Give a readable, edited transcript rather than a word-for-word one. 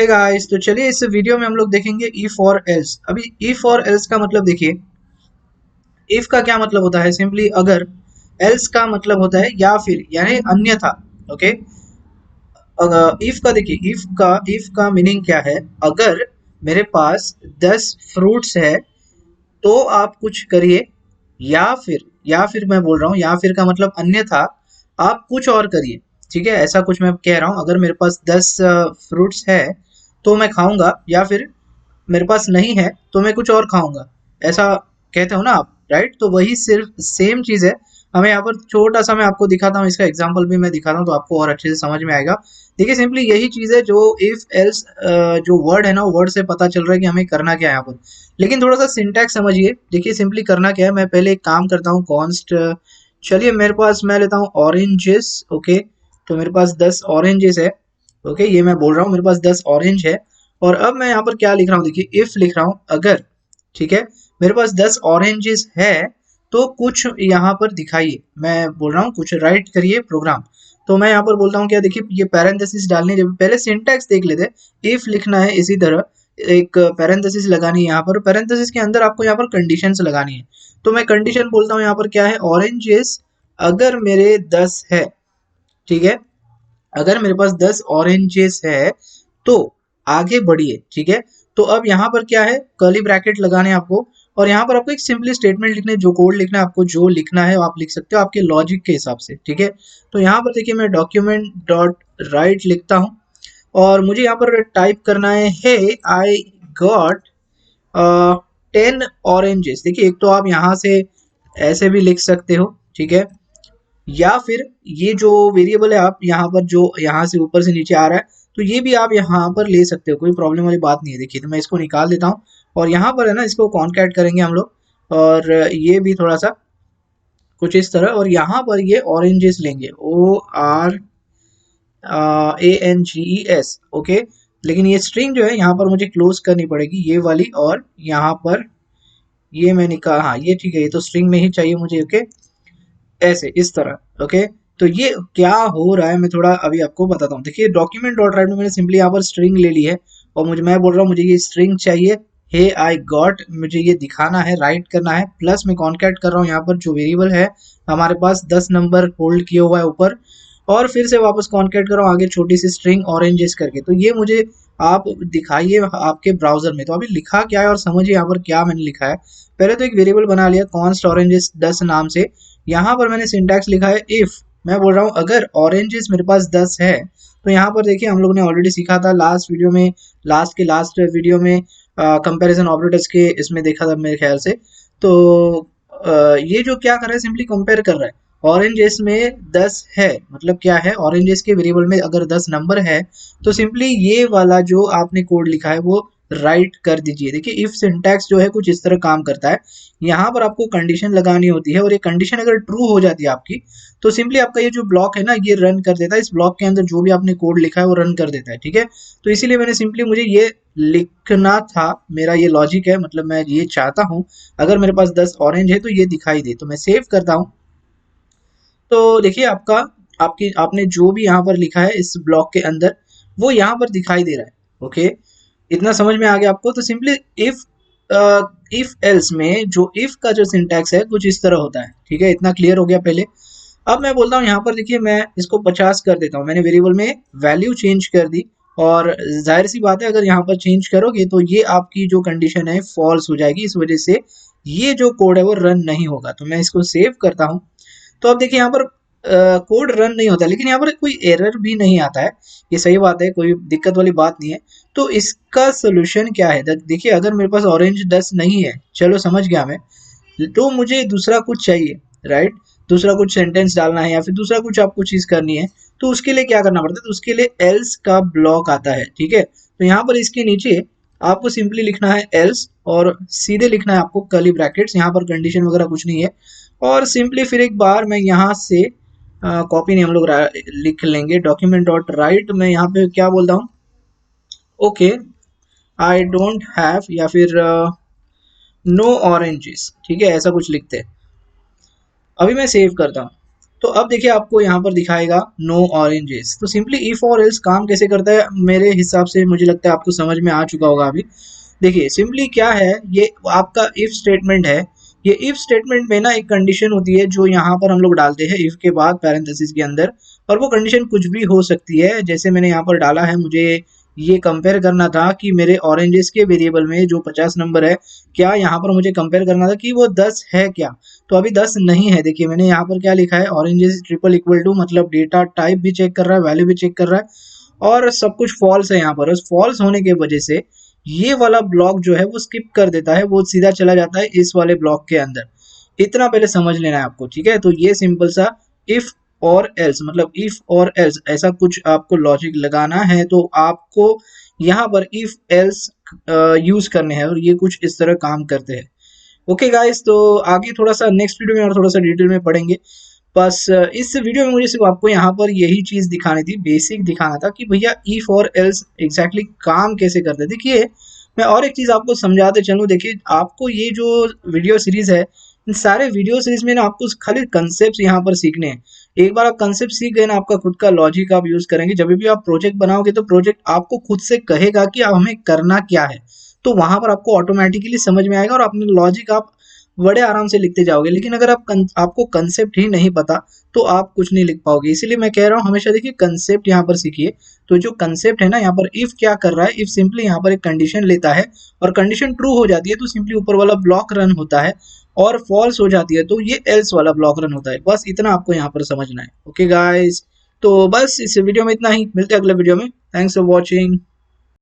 Hey guys, तो चलिए इस वीडियो में हम लोग देखेंगे इफ और एल्स। अभी इफ और एल्स का मतलब देखिए, इफ का क्या मतलब होता है, सिंपली अगर। एल्स का मतलब होता है या फिर, यानी अन्यथा। ओके। इफ का देखिए, इफ का मीनिंग क्या है। अगर मेरे पास 10 फ्रूट्स है तो आप कुछ करिए, या फिर मैं बोल रहा हूँ, या फिर का मतलब अन्यथा आप कुछ और करिए। ठीक है, ऐसा कुछ मैं कह रहा हूँ। अगर मेरे पास 10 फ्रूट्स है तो मैं खाऊंगा, या फिर मेरे पास नहीं है तो मैं कुछ और खाऊंगा, ऐसा कहते हो ना आप, राइट। तो वही सिर्फ सेम चीज है। हमें यहाँ पर छोटा सा मैं आपको दिखाता हूँ, इसका एग्जांपल भी मैं दिखाता हूँ तो आपको और अच्छे से समझ में आएगा। देखिए, सिंपली यही चीज है जो इफ एल्स जो वर्ड है ना, वो वर्ड से पता चल रहा है कि हमें करना क्या है यहाँ पर। लेकिन थोड़ा सा सिंटैक्स समझिए। देखिए, सिंपली करना क्या है, मैं पहले एक काम करता हूँ, कॉन्स्ट। चलिए, मेरे पास मैं लेता हूँ ऑरेंजेस। ओके, तो मेरे पास 10 ऑरेंजेस है। ओके, ये मैं बोल रहा हूँ मेरे पास 10 ऑरेंज है। और अब मैं यहाँ पर क्या लिख रहा हूँ, देखिए, इफ लिख रहा हूँ अगर। ठीक है, मेरे पास 10 ऑरेंजेस है तो कुछ यहाँ पर दिखाइए, मैं बोल रहा हूँ कुछ राइट करिए प्रोग्राम। तो मैं यहाँ पर बोलता हूँ क्या, देखिए, ये पैरेंथेसिस डालने, जब पहले सिंटैक्स देख लेते। इफ लिखना है, इसी तरह एक पैरेंथेसिस लगानी है यहाँ पर। पैरेंथेसिस के अंदर आपको यहाँ पर कंडीशंस लगानी है। तो मैं कंडीशन बोलता हूँ यहाँ पर क्या है, ऑरेंजेस अगर मेरे 10 है। ठीक है, अगर मेरे पास 10 ऑरेंजेस है तो आगे बढ़िए। ठीक है, तो अब यहाँ पर क्या है, कर्ली ब्रैकेट लगाने हैं आपको। और यहाँ पर आपको एक सिंपली स्टेटमेंट लिखने, जो कोड लिखना है आपको, जो लिखना है आप लिख सकते हो आपके लॉजिक के हिसाब से। ठीक है, तो यहाँ पर देखिए, मैं डॉक्यूमेंट डॉट राइट लिखता हूँ और मुझे यहाँ पर टाइप करना है, हे आई गॉट 10 ऑरेंजेस। देखिए, एक तो आप यहाँ से ऐसे भी लिख सकते हो। ठीक है, या फिर ये जो वेरिएबल है, आप यहाँ पर जो यहाँ से ऊपर से नीचे आ रहा है, तो ये भी आप यहाँ पर ले सकते हो, कोई प्रॉब्लम वाली बात नहीं है। देखिए, तो मैं इसको निकाल देता हूँ और यहाँ पर है ना, इसको कॉन्कैट करेंगे हम लोग। और ये भी थोड़ा सा कुछ इस तरह, और यहाँ पर ये ऑरेंजेस लेंगे, ORANGES। ओके, लेकिन ये स्ट्रिंग जो है यहाँ पर मुझे क्लोज करनी पड़ेगी, ये वाली। और यहाँ पर ये मैं निकाल, हाँ ये ठीक है, ये तो स्ट्रिंग में ही चाहिए मुझे। ओके, ऐसे इस तरह। ओके, तो ये क्या हो रहा है मैं थोड़ा अभी आपको बताता हूँ। देखिए, डॉक्यूमेंट डॉट राइट में मैंने सिंपली यहाँ पर स्ट्रिंग ले ली है और मैं बोल रहा हूँ मुझे ये स्ट्रिंग चाहिए। हे आई गॉट, मुझे ये दिखाना है, राइट करना है। प्लस मैं कॉन्कैट कर रहा हूँ यहाँ पर जो वेरिएबल है हमारे पास 10 नंबर होल्ड किया हुआ है ऊपर। और फिर से वापस कॉन्कैट कर रहा हूँ आगे छोटी सी स्ट्रिंग ऑरेंजेस करके। तो ये मुझे आप दिखाइए आपके ब्राउजर में। तो अभी लिखा क्या है और समझिए यहाँ पर क्या मैंने लिखा है। पहले तो एक वेरिएबल बना लिया, कॉन्स्ट ऑरेंजेस 10 नाम से। यहाँ पर मैंने सिंटैक्स लिखा है इफ, मैं बोल रहा हूँ अगर ऑरेंजेस मेरे पास 10 है। तो यहाँ पर देखिए, हम लोग ने ऑलरेडी सीखा था लास्ट वीडियो में, लास्ट वीडियो में कंपैरिजन ऑपरेटर्स के इसमें देखा था मेरे ख्याल से। तो ये जो क्या कर रहा है, सिंपली कंपेयर कर रहा है। ऑरेंजेस में 10 है, मतलब क्या है, ऑरेंजेस के वेरिएबल में अगर 10 नंबर है तो सिंपली ये वाला जो आपने कोड लिखा है वो राइट कर दीजिए। देखिए, इफ सिंटैक्स जो है कुछ इस तरह काम करता है। यहाँ पर आपको कंडीशन लगानी होती है और ये कंडीशन अगर ट्रू हो जाती है आपकी, तो सिंपली आपका ये जो ब्लॉक है ना, ये रन कर देता है। इस ब्लॉक के अंदर जो भी आपने कोड लिखा है वो रन कर देता है। ठीक है, तो इसीलिए मैंने सिंपली, मुझे ये लिखना था, मेरा ये लॉजिक है, मतलब मैं ये चाहता हूँ अगर मेरे पास 10 ऑरेंज है तो ये दिखाई दे। तो मैं सेव करता हूँ। तो देखिए, आपका आपकी आपने जो भी यहाँ पर लिखा है इस ब्लॉक के अंदर, वो यहाँ पर दिखाई दे रहा है। ओके, इतना समझ में आ गया आपको। तो सिंपली इफ इफ एल्स में जो इफ का जो सिंटैक्स है कुछ इस तरह होता है। ठीक है, इतना क्लियर हो गया पहले। अब मैं बोलता हूँ यहाँ पर, देखिए, मैं इसको 50 कर देता हूँ। मैंने वेरिएबल में वैल्यू चेंज कर दी। और जाहिर सी बात है, अगर यहाँ पर चेंज करोगे तो ये आपकी जो कंडीशन है फॉल्स हो जाएगी। इस वजह से ये जो कोड है वो रन नहीं होगा। तो मैं इसको सेव करता हूँ। तो अब देखिए, यहाँ पर कोड रन नहीं होता, लेकिन यहाँ पर कोई एरर भी नहीं आता है। ये सही बात है, कोई दिक्कत वाली बात नहीं है। तो इसका सोल्यूशन क्या है, देखिए, अगर मेरे पास ऑरेंज 10 नहीं है, चलो समझ गया मैं, तो मुझे दूसरा कुछ चाहिए, राइट। दूसरा कुछ सेंटेंस डालना है या फिर दूसरा कुछ आपको चीज करनी है, तो उसके लिए क्या करना पड़ता है, तो उसके लिए एल्स का ब्लॉक आता है। ठीक है, तो यहाँ पर इसके नीचे आपको सिंपली लिखना है एल्स, और सीधे लिखना है आपको कर्ली ब्रैकेट्स, यहाँ पर कंडीशन वगैरह कुछ नहीं है। और सिंपली फिर एक बार मैं यहाँ से कॉपी नहीं, हम लोग लिख लेंगे डॉक्यूमेंट डॉट राइट। मैं यहाँ पे क्या बोलता हूँ, ओके, आई डोंट हैव, या फिर नो ऑरेंजेस। ठीक है, ऐसा कुछ लिखते हैं। अभी मैं सेव करता हूँ। तो अब देखिए आपको यहाँ पर दिखाएगा नो ऑरेंजेस। तो सिंपली इफ और एल्स काम कैसे करता है मेरे हिसाब से मुझे लगता है आपको समझ में आ चुका होगा अभी। देखिए सिंपली क्या है, ये आपका इफ स्टेटमेंट है। ये इफ स्टेटमेंट में ना एक कंडीशन होती है जो यहाँ पर हम लोग डालते हैं इफ के बाद पैरेंथेसिस के अंदर, और वो कंडीशन कुछ भी हो सकती है। जैसे मैंने यहाँ पर डाला है, मुझे ये कंपेयर करना था कि मेरे ऑरेंजेस के वेरिएबल में जो 50 नंबर है, क्या यहाँ पर मुझे कंपेयर करना था कि वो 10 है क्या। तो अभी 10 नहीं है। देखिए मैंने यहाँ पर क्या लिखा है, ऑरेंजेस ट्रिपल इक्वल टू, मतलब डेटा टाइप भी चेक कर रहा है, वैल्यू भी चेक कर रहा है, और सब कुछ फॉल्स है। यहाँ पर उस फॉल्स होने की वजह से ये वाला ब्लॉक जो है वो स्किप कर देता है, वो सीधा चला जाता है इस वाले ब्लॉक के अंदर। इतना पहले समझ लेना है आपको, ठीक है। तो ये सिंपल सा इफ और एल्स, मतलब इफ और एल्स ऐसा कुछ आपको लॉजिक लगाना है तो आपको यहाँ पर इफ एल्स यूज करने हैं, और ये कुछ इस तरह काम करते हैं। ओके गाइस, तो आगे थोड़ा सा नेक्स्ट वीडियो में और थोड़ा सा डिटेल में पढ़ेंगे। बस इस वीडियो में मुझे सिर्फ आपको यहाँ पर यही चीज दिखानी थी, बेसिक दिखाना था कि भैया इफ और एल्स एग्जैक्टली काम कैसे करते हैं। देखिए मैं और एक चीज आपको समझाते चलूँ। देखिए आपको ये जो वीडियो सीरीज है, इन सारे वीडियो सीरीज में ना आपको खाली कंसेप्ट यहाँ पर सीखने हैं। एक बार आप कंसेप्ट सीख गए ना, आपका खुद का लॉजिक आप यूज करेंगे, जब भी आप प्रोजेक्ट बनाओगे तो प्रोजेक्ट आपको खुद से कहेगा कि अब हमें करना क्या है। तो वहां पर आपको ऑटोमेटिकली समझ में आएगा और अपने लॉजिक आप बड़े आराम से लिखते जाओगे। लेकिन अगर आपको कंसेप्ट ही नहीं पता तो आप कुछ नहीं लिख पाओगे। इसीलिए मैं कह रहा हूँ हमेशा देखिए कंसेप्ट यहाँ पर सीखिए। तो जो कंसेप्ट है ना, यहाँ पर इफ क्या कर रहा है, इफ सिंपली यहाँ पर एक कंडीशन लेता है, और कंडीशन ट्रू हो जाती है तो सिंपली ऊपर वाला ब्लॉक रन होता है, और फॉल्स हो जाती है तो ये एल्स वाला ब्लॉक रन होता है। बस इतना आपको यहाँ पर समझना है। ओके गाइस, तो बस इस वीडियो में इतना ही, मिलते हैं अगले वीडियो में। Thanks for watching.